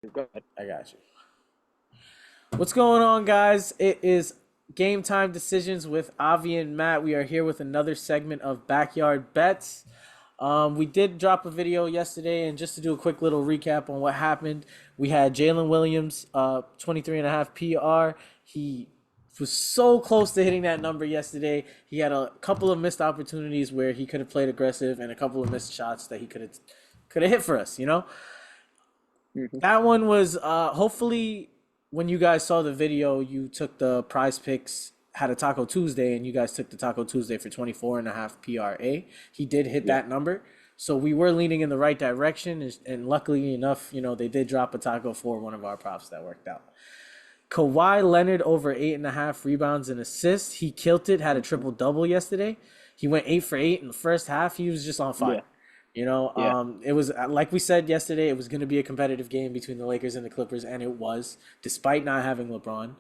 Go ahead. I got you. What's going on, guys? It is game time decisions with Avi and Matt. We are here with another segment of Backyard Bets. We did drop a video yesterday, and just to do a quick little recap on what happened, we had Jalen Williams, 23 and a half PR. He was so close to hitting that number yesterday. He had a couple of missed opportunities where he could have played aggressive, and a couple of missed shots that he could have hit for us. Hmm. That one was hopefully when you guys saw the video, you took the prize picks, had a Taco Tuesday, and you guys took the Taco Tuesday for 24 and a half PRA. He did hit Yeah. that number. So we were leaning in the right direction. And luckily enough, they did drop a taco for one of our props that worked out. Kawhi Leonard over 8.5 rebounds and assists. He killed it, had a Hmm. triple double yesterday. He went 8 for 8 in the first half. He was just on Yeah. fire. Yeah. It was like we said yesterday, it was going to be a competitive game between the Lakers and the Clippers, and it was, despite not having LeBron.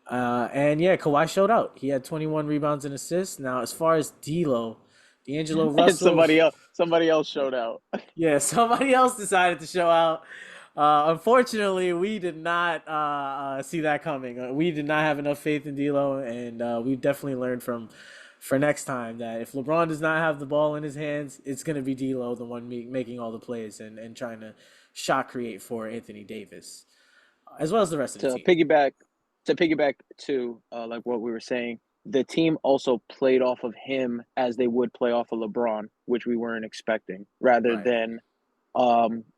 And yeah, Kawhi showed out. He had 21 rebounds and assists. Now, as far as D'Angelo And Russell, somebody else showed out. yeah, somebody else decided to show out. Unfortunately, we did not see that coming. We did not have enough faith in D'Lo, and we've definitely learned for next time that if LeBron does not have the ball in his hands, it's going to be D'Lo, the one making all the plays and trying to shot create for Anthony Davis, as well as the rest of the To team. piggyback to piggyback to like what we were saying, the team also played off of him as they would play off of LeBron, which we weren't expecting, rather Right. than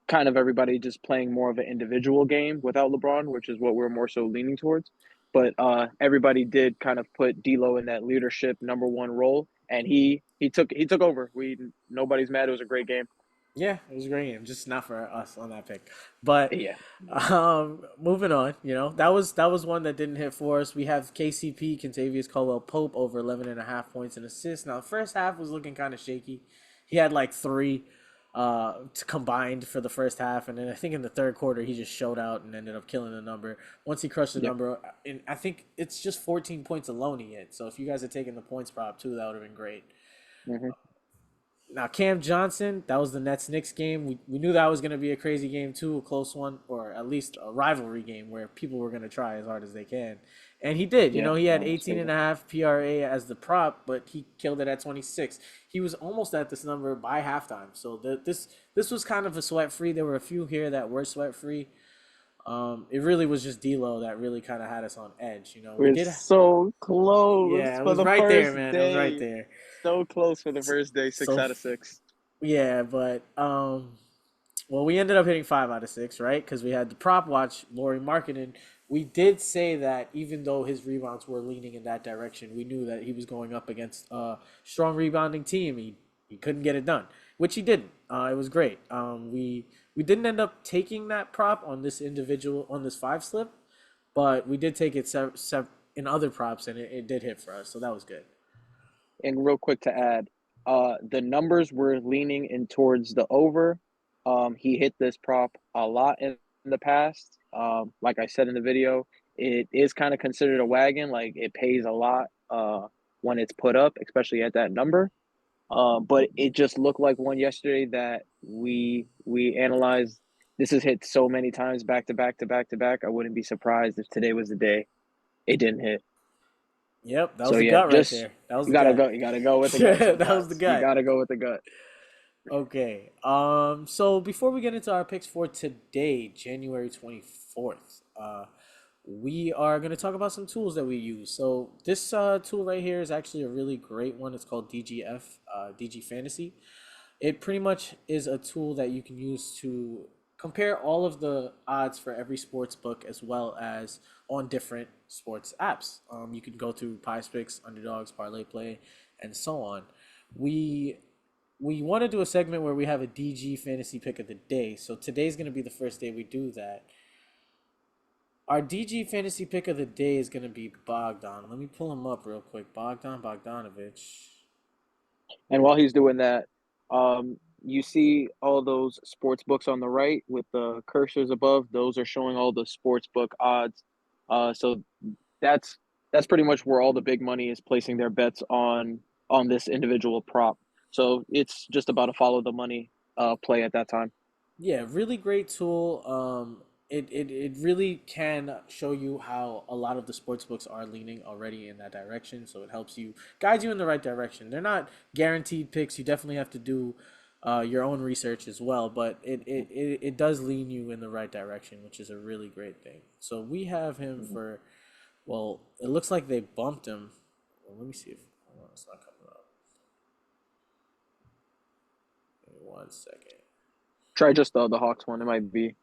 kind of everybody just playing more of an individual game without LeBron, which is what we're more so leaning towards. But everybody did kind of put D'Lo in that leadership number one role, and he took over. We Nobody's mad. It was a great game. Yeah, it was a great game, just not for us on that pick. But Yeah. moving on, that was one that didn't hit for us. We have KCP, Contavious Caldwell Pope, over 11.5 points and assists. Now the first half was looking kind of shaky. He had like three combined for the first half, and then I think in the third quarter he just showed out and ended up killing the number. Once he crushed the Yeah. number, and I think it's just 14 points alone he hit. So if you guys had taken the points prop too, that would have been great. Hmm. Now, Cam Johnson, that was the Nets Knicks game. We knew that was going to be a crazy game, too, a close one, or at least a rivalry game where people were going to try as hard as they can. And he did. Yeah. He had No, that's 18 and crazy. a half PRA as the prop, but he killed it at 26. He was almost at this number by halftime. So this was kind of a sweat free. There were a few here that were sweat free. It really was just D'Lo that really kind of had us on edge. We We're did, so close yeah, it for was the right there, first man. It was right day. there. So close for the first day. Six So out of six. yeah, but well, we ended up hitting 5 out of 6, right? Because we had the prop watch, Lori Markkinen. We did say that even though his rebounds were leaning in that direction, we knew that he was going up against a strong rebounding team. He couldn't get it done, which he didn't. It was great. We didn't end up taking that prop on this individual on this five slip, but we did take it in other props, and it did hit for us, so that was good. And real quick to add, the numbers were leaning in towards the over. He hit this prop a lot in the past. Like I said in the video, it is kind of considered a wagon. Like it pays a lot when it's put up, especially at that number. But it just looked like one yesterday that we analyzed. This has hit so many times back to back to back to back. I wouldn't be surprised if today was the day it didn't hit. Yep, that was So the yeah, gut right just there. That was you the gotta gut. go. You gotta go with the gut That was the sometimes. You gut. gotta go with the gut. Okay. So before we get into our picks for today, January 24th, we are going to talk about some tools that we use. So this tool right here is actually a really great one. It's called DGF, DG Fantasy. It pretty much is a tool that you can use to compare all of the odds for every sports book as well as on different sports apps. You can go through PrizePicks, Underdogs, Parlay Play, and so on. We we want to do a segment where we have a DG fantasy pick of the day. So today's going to be the first day we do that. Our DG fantasy pick of the day is going to be Bogdan. Let me pull him up real quick. Bogdan Bogdanovich. And while he's doing that, you see all those sports books on the right with the cursors above. Those are showing all the sports book odds. So that's that's pretty much where all the big money is placing their bets on this individual prop. So it's just about a follow the money play at that time. Yeah, really great tool. it really can show you how a lot of the sports books are leaning already in that direction. So it helps you guide you in the right direction. They're not guaranteed picks. You definitely have to do your own research as well, but it does lean you in the right direction, which is a really great thing. So we have him Mhm. for, well, it looks like they bumped him. Well, let me see if, hold on, it's not coming up. Give me 1 second. Try just the Hawks one. It might be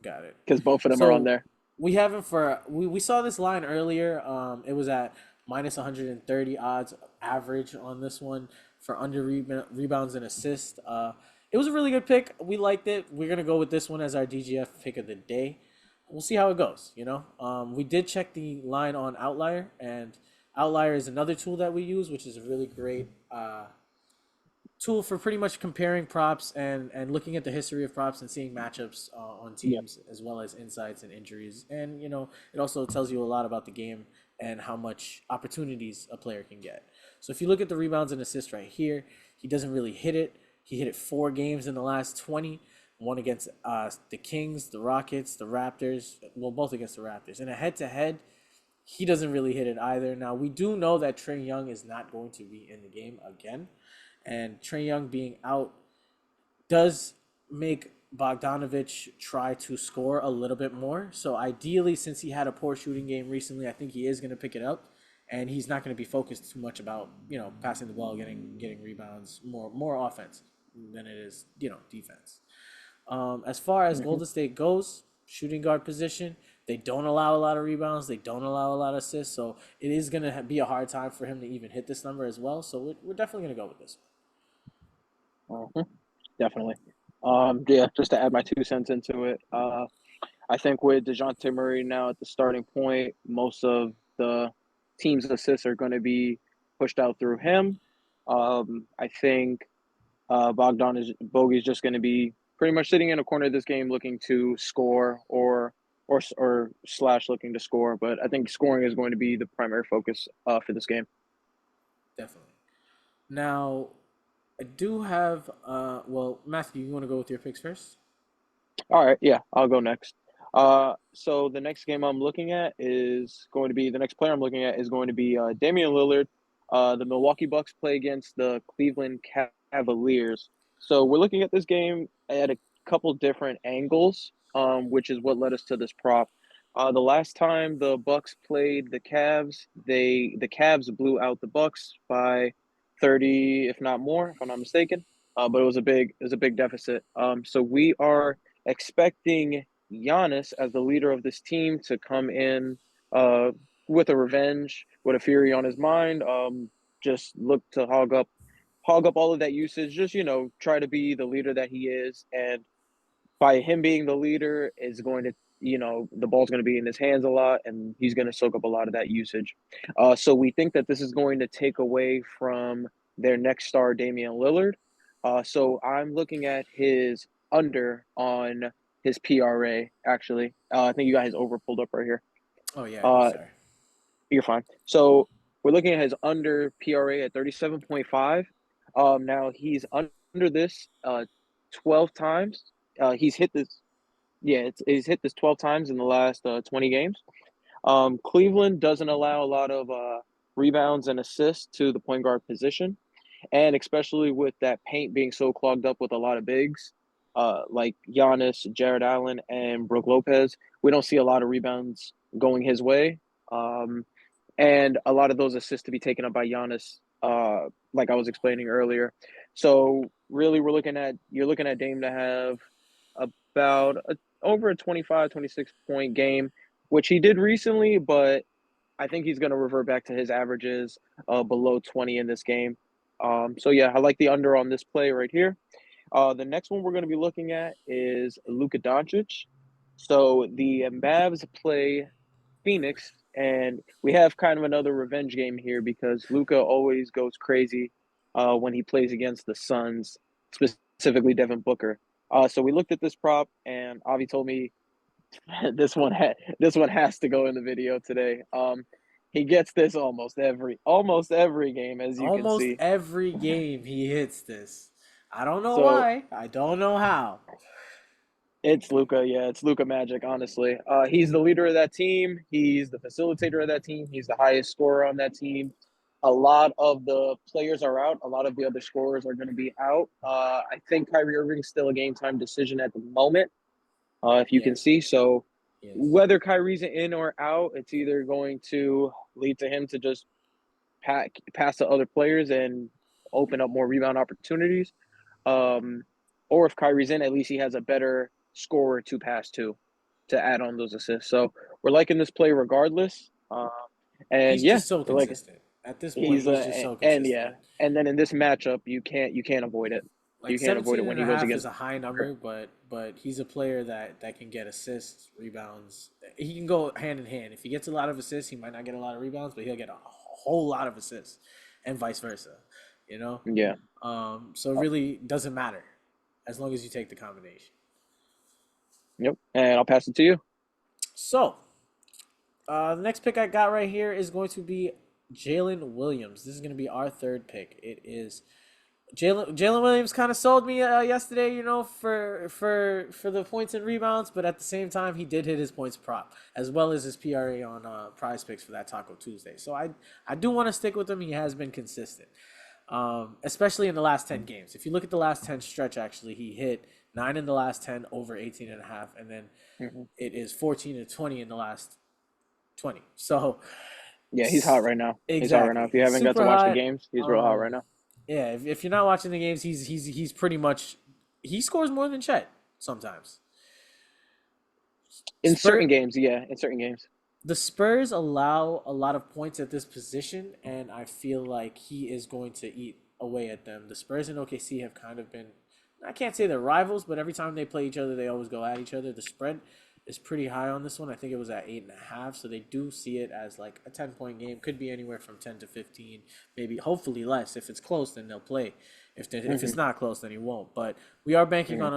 Got it. because both of them are on So there. we have him for we saw this line earlier. It was at minus 130 odds average on this one for under rebounds and assists. It was a really good pick. We liked it. We're gonna go with this one as our DGF pick of the day. We'll see how it goes. We did check the line on Outlier, and Outlier is another tool that we use, which is a really great tool for pretty much comparing props and looking at the history of props and seeing matchups on Yeah. teams as well as insights and injuries. And it also tells you a lot about the game and how much opportunities a player can get. So if you look at the rebounds and assists right here, he doesn't really hit it. He hit it 4 games in the last 20. One against the Kings, the Rockets, the Raptors. Well, both against the Raptors. In a head-to-head, he doesn't really hit it either. Now, we do know that Trae Young is not going to be in the game again. And Trae Young being out does make Bogdanovich try to score a little bit more. So ideally, since he had a poor shooting game recently, I think he is going to pick it up, and he's not going to be focused too much about passing the ball, getting rebounds, more offense than it is defense. As far as Hmm. Golden State goes, shooting guard position, they don't allow a lot of rebounds. They don't allow a lot of assists. So it is going to be a hard time for him to even hit this number as well. So we're definitely going to go with this. Definitely. Yeah, just to add my 2 cents into it. I think with DeJounte Murray now at the starting point, most of the team's assists are going to be pushed out through him. I think Bogey's just going to be pretty much sitting in a corner of this game, looking to score or slash looking to score. But I think scoring is going to be the primary focus for this game. Definitely. Now, I do have well, Matthew, you want to go with your picks first? All right, yeah, I'll go next. So the next game I'm looking at is going to be the next player I'm looking at is going to be Damian Lillard. The Milwaukee Bucks play against the Cleveland Cavaliers. So we're looking at this game at a couple different angles, which is what led us to this prop. The last time the Bucks played the Cavs, the Cavs blew out the Bucks by 30, if not more, if I'm not mistaken. But it was a big deficit. So we are expecting Giannis as the leader of this team to come in uh, with a revenge, with a fury on his mind. Just look to hog up all of that usage. Just try to be the leader that he is, and by him being the leader, is going to the ball's going to be in his hands a lot, and he's going to soak up a lot of that usage. So we think that this is going to take away from their next star, Damian Lillard. So I'm looking at his under on his PRA. Actually, I think you got his over pulled up right here. Oh yeah, I do. Uh, Sorry. you're fine. So we're looking at his under PRA at 37.5. Now he's under this 12 times. He's hit this. Yeah, he's hit this 12 times in the last 20 games. Cleveland doesn't allow a lot of rebounds and assists to the point guard position, and especially with that paint being so clogged up with a lot of bigs, like Giannis, Jared Allen, and Brook Lopez, we don't see a lot of rebounds going his way, and a lot of those assists to be taken up by Giannis, like I was explaining earlier. So really, you're looking at Dame to have about over a 25, 26 point game, which he did recently, but I think he's going to revert back to his averages below 20 in this game. So yeah, I like the under on this play right here. The next one we're going to be looking at is Luka Doncic. So the Mavs play Phoenix, and we have kind of another revenge game here because Luka always goes crazy when he plays against the Suns, specifically Devin Booker. So we looked at this prop, and Avi told me this one has to go in the video today. He gets this almost every game, as you can Almost see. every game he hits this. I don't know So why. I don't know how. It's Luca. Yeah, it's Luca magic. Honestly, he's the leader of that team. He's the facilitator of that team. He's the highest scorer on that team. A lot of the players are out. A lot of the other scorers are going to be out. I think Kyrie Irving's still a game time decision at the moment, if you can Yes, see. So yes. whether Kyrie's in or out, it's either going to lead to him to just pass to other players and open up more rebound opportunities. Um, or if Kyrie's in, at least he has a better scorer to pass to add on those assists. So we're liking this play regardless. And He's yeah, just so we're like consistent. At this point, he's he's just so and yeah, consistent. and then in this matchup, you can't avoid it. Like You can't avoid it 17 when and he a goes half is against a high Booker. number, but he's a player that can get assists, rebounds. He can go hand in hand. If he gets a lot of assists, he might not get a lot of rebounds, but he'll get a whole lot of assists, and vice versa. You know, Yeah. so it really doesn't matter as long as you take the combination. Yep. And I'll pass it to you. So, the next pick I got right here is going to be Jalen Williams. This is going to be our third pick. It is Jalen Williams kind of sold me yesterday, for the points and rebounds, but at the same time, he did hit his points prop as well as his PRA on Prize Picks for that Taco Tuesday. So I do want to stick with him. He has been consistent, especially in the last 10 games. If you look at the last 10 stretch, actually, he hit 9 in the last 10 over 18 and a half, and then Mhm. it is 14 and 20 in the last 20. So Yeah, he's hot right now. He's hot right now. exactly, If you he's haven't got to super watch the hot. games, he's real hot right now. Yeah, if you're not watching the games, he's pretty much he scores more than Chet sometimes. In Spur certain games, yeah, in certain games. the Spurs allow a lot of points at this position, and I feel like he is going to eat away at them. The Spurs and OKC have kind of been, I can't say they're rivals, but every time they play each other, they always go at each other. The spread is pretty high on this one. I think it was at 8.5, so they do see it as like a 10-point game. Could be anywhere from 10 to 15, maybe hopefully less. If it's close, then they'll play. If it's Hmm. not close, then he won't. But we are banking Hmm. on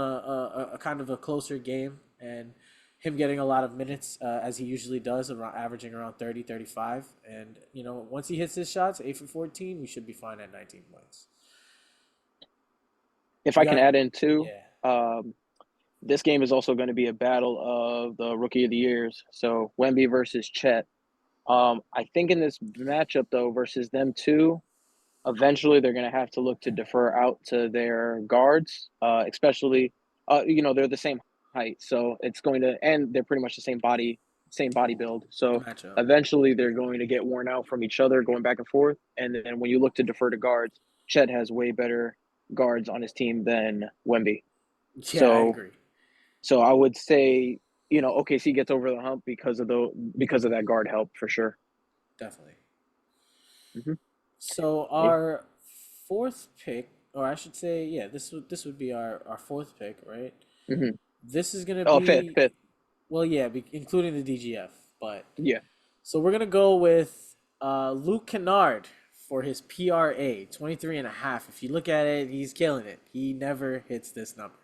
a kind of a closer game, and him getting a lot of minutes as he usually does, averaging around 30, 35. And, once he hits his shots, 8 for 14, we should be fine at 19 points. If You I can got, add in too, yeah. this game is also going to be a battle of the rookie of the years. So Wemby versus Chet. I think in this matchup though versus them two, eventually they're going to have to look to defer out to their guards, especially they're the same height, so it's going to and they're pretty much the same body build. The So matchup. eventually they're going to get worn out from each other going back and forth. And then when you look to defer to guards, Chet has way better guards on his team than Wemby. Yeah, I So agree. so I would say, OKC gets over the hump because of that guard help for sure. Definitely. Hmm. So Yeah. our fourth pick, or I should say, yeah, this would be our fourth pick, right? Hmm. This is gonna Oh, fifth, be, fifth. well, yeah, including the DGF. But Yeah. so we're gonna go with Luke Kennard for his PRA 23 and a half. If you look at it, he's killing it. He never hits this number.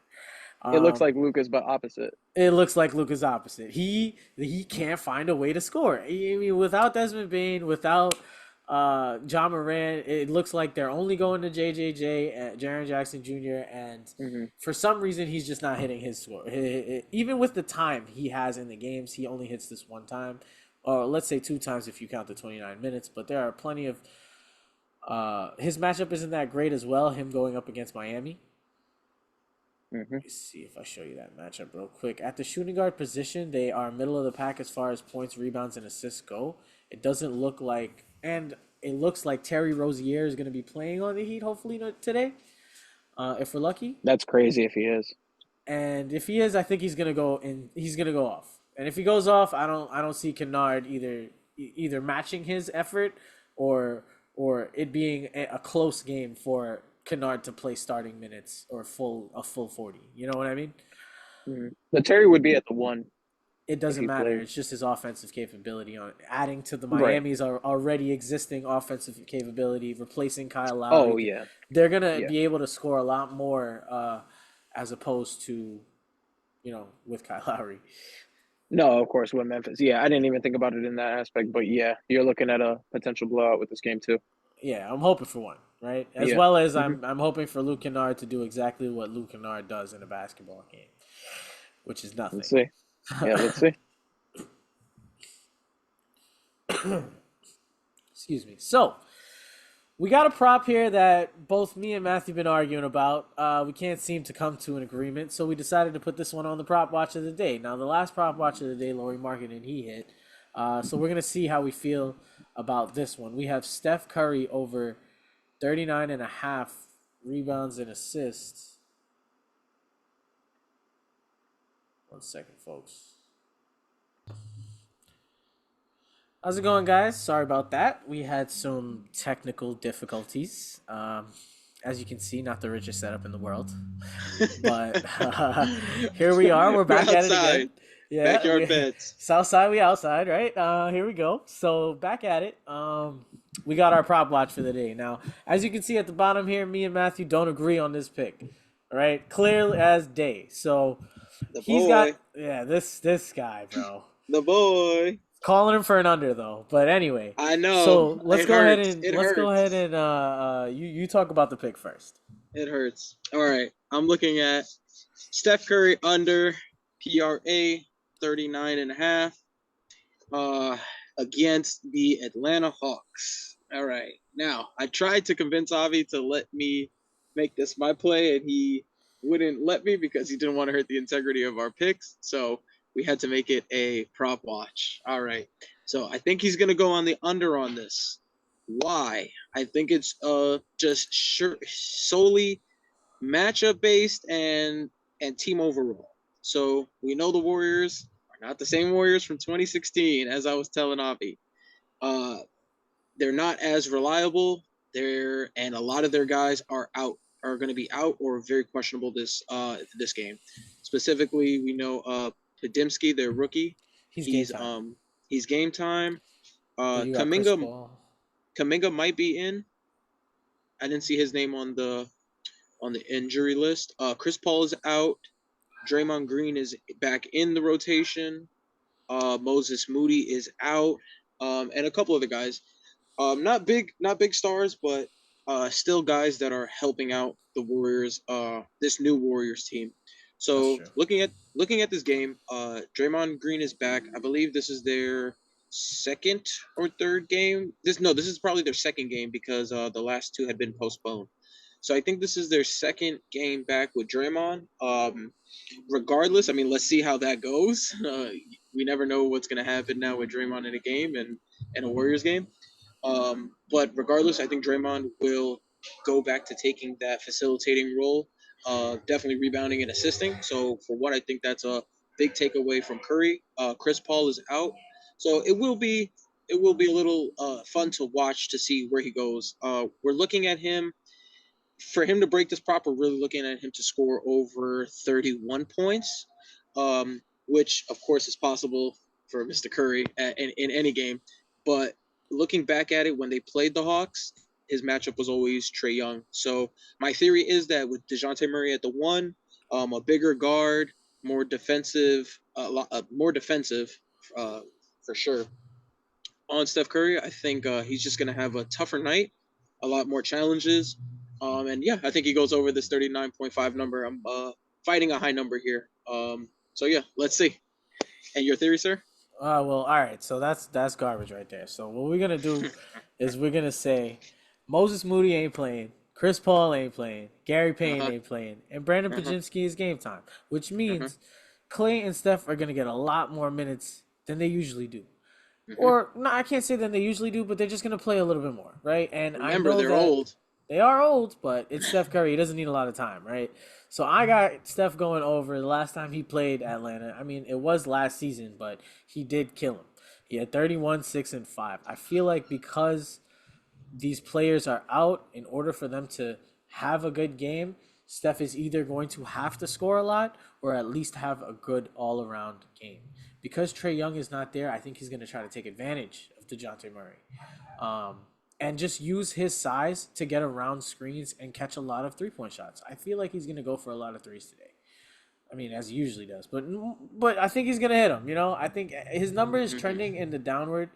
It looks Um, like Lucas, but opposite. it looks like Luke is opposite. He can't find a way to score. I mean, without Desmond Bain, without John Moran, it looks like they're only going to JJJ, Jaren Jackson Jr. And Hmm. for some reason, he's just not hitting his score. Even with the time he has in the games, he only hits this one time, or let's say two times if you count the 29 minutes. But there are plenty of his matchup isn't that great as well. Him going up against Miami. Hmm. Let's see if I show you that matchup real quick. At the shooting guard position, they are middle of the pack as far as points, rebounds, and assists go. It doesn't look like, and it looks like Terry Rozier is going to be playing on the Heat hopefully today, if we're lucky. That's crazy if he is. And if he is, I think he's gonna go in. He's gonna go off. And if he goes off, I don't see Kennard either matching his effort or it being a close game for Kennard to play starting minutes or a full 40. You know what I mean? Hmm. But Terry would be at the one It if doesn't he matter. played. It's just his offensive capability on adding to the Right. Miami's already existing offensive capability, replacing Kyle Oh Lowry. yeah. They're gonna Yeah. be able to score a lot more as opposed to with Kyle Lowry. No, of course, with Memphis. Yeah, I didn't even think about it in that aspect, but yeah, you're looking at a potential blowout with this game too. Yeah, I'm hoping for one, right? As Yeah. well as Hmm. I'm hoping for Luke Kennard to do exactly what Luke Kennard does in a basketball game. which is nothing. Let's see. Yeah, let's see. Excuse me. So we got a prop here that both me and Matthew been arguing about. We can't seem to come to an agreement, so we decided to put this one on the prop watch of the day. Now, the last prop watch of the day, Laurie Marketing, he hit. So we're gonna see how we feel about this one. We have Steph Curry over 39.5 rebounds and assists. 1 second, folks. How's it going, guys? Sorry about that. We had some technical difficulties. As you can see, not the richest setup in the world, but here we are. We're We're back at it again. outside. Yeah, Backyard we bets. south side, we outside, right? Here we go. So back at it. We got our prop watch for the day. Now, as you can see at the bottom here, me and Matthew don't agree on this pick. All right, clear as day. So The he's got boy. this guy, bro. The boy. Calling him for an under though. But anyway, I know. so let's It go ahead hurts. and It hurts. you talk about the pick first. It hurts. All right. I'm looking at Steph Curry under PRA 39.5 uh, against the Atlanta Hawks. All right. Now, I tried to convince Avi to let me make this my play, and he wouldn't let me because he didn't want to hurt the integrity of our picks. So we had to make it a prop watch. All right. So I think he's going to go on the under on this. Why? I think it's just solely matchup based and team overall. So we know the Warriors are not the same Warriors from 2016, as I was telling Avi. Uh, they're not as reliable. And a lot of their guys are going to be out or very questionable this game. Specifically, we know Podimski, their rookie. He's game He's time. he's game time. Then you got Chris Kaminga Paul. Kaminga might be in. I didn't see his name on the injury list. Chris Paul is out. Draymond Green is back in the rotation. Moses Moody is out, and a couple other guys. Not big stars, but still guys that are helping out the Warriors. This new Warriors team. That's So true. looking at this game, Draymond Green is back. I believe this is their second or third game. This is probably their second game because the last two had been postponed. So I think this is their second game back with Draymond. Regardless, I mean, let's see how that goes. We never know what's going to happen now with Draymond in a game and a Warriors game. But regardless, I think Draymond will go back to taking that facilitating role, definitely rebounding and assisting. So for what I think that's a big takeaway from Curry. Chris Paul is out, so it will be a little fun to watch to see where he goes. We're looking at him for him to break this prop. We're really looking at him to score over 31 points, which of course is possible for Mr. Curry in any game. But looking back at it, when they played the Hawks, his matchup was always Trae Young. So my theory is that with DeJounte Murray at the one, a bigger guard, more defensive for sure. On Steph Curry, I think he's just going to have a tougher night, a lot more challenges. And yeah, I think he goes over this 39.5 number. I'm fighting a high number here. So yeah, let's see. And your theory, sir? Well, all right. So that's garbage right there. So what we're gonna do is we're gonna say Moses Moody ain't playing, Chris Paul ain't playing, Gary Payne Uh-huh. ain't playing, and Brandon Uh-huh. Pajinski is game time, which Uh-huh. means Clay and Steph are gonna get a lot more minutes than they usually do. Uh-huh. Or no, I can't say than they usually do, but they're just gonna play a little bit more, right? And I Remember, know they're that old. they are old, but it's Steph Curry. He doesn't need a lot of time, right? So I got Steph going over the last time he played Atlanta. I mean, it was last season, but he did kill him. He had 31, 6, and 5. I feel like because these players are out, in order for them to have a good game, Steph is either going to have to score a lot or at least have a good all around game. Because Trae Young is not there, I think he's going to try to take advantage of DeJounte Murray. Um, and just use his size to get around screens and catch a lot of 3-point shots. I feel like he's going to go for a lot of threes today. I mean, as he usually does, but I think he's gonna hit him. I think his number is Mm-hmm. trending in the downward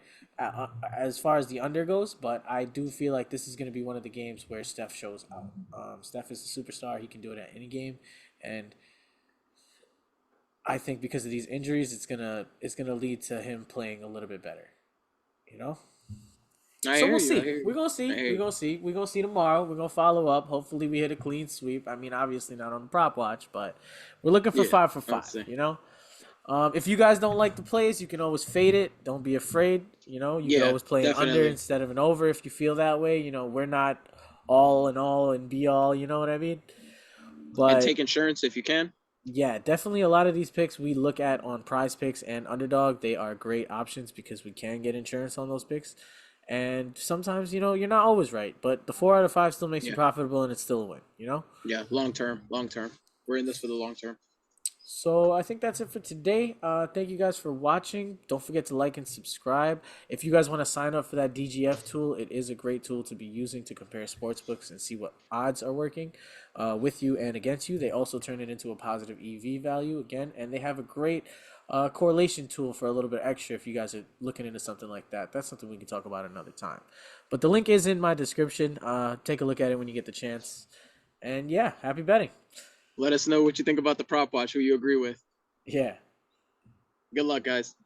as far as the under goes. But I do feel like this is gonna be one of the games where Steph shows out. Steph is a superstar; he can do it at any game, and I think because of these injuries, it's gonna lead to him playing a little bit better. You know. I So hear we'll you. I see. hear We're you. gonna I see. hear We're you. gonna see. We're gonna see tomorrow. We're gonna follow up. Hopefully, we hit a clean sweep. I mean, obviously not on the prop watch, but we're looking for Yeah, 5 for 5. I'll say. If you guys don't like the plays, you can always fade it. Don't be afraid. You could Yeah, always play an under definitely. instead of an over if you feel that way. We're not all in all and be all. You know what I mean? And But take insurance if you can. yeah, definitely a lot of these picks we look at on Prize Picks and Underdog. They are great options because we can get insurance on those picks. And sometimes, you're not always right, but the 4 out of 5 still makes you Yeah, profitable and it's still a win. yeah. Long term, long term. We're in this for the long term. So I think that's it for today. Thank you guys for watching. Don't forget to like and subscribe. If you guys want to sign up for that DGF tool, it is a great tool to be using to compare sports books and see what odds are working with you and against you. They also turn it into a positive EV value again, and they have a great correlation tool for a little bit extra if you guys are looking into something like that. That's something we can talk about another time. But the link is in my description. Take a look at it when you get the chance. And yeah, happy betting. Let us know what you think about the prop watch. Who you agree with. Yeah. Good luck, guys.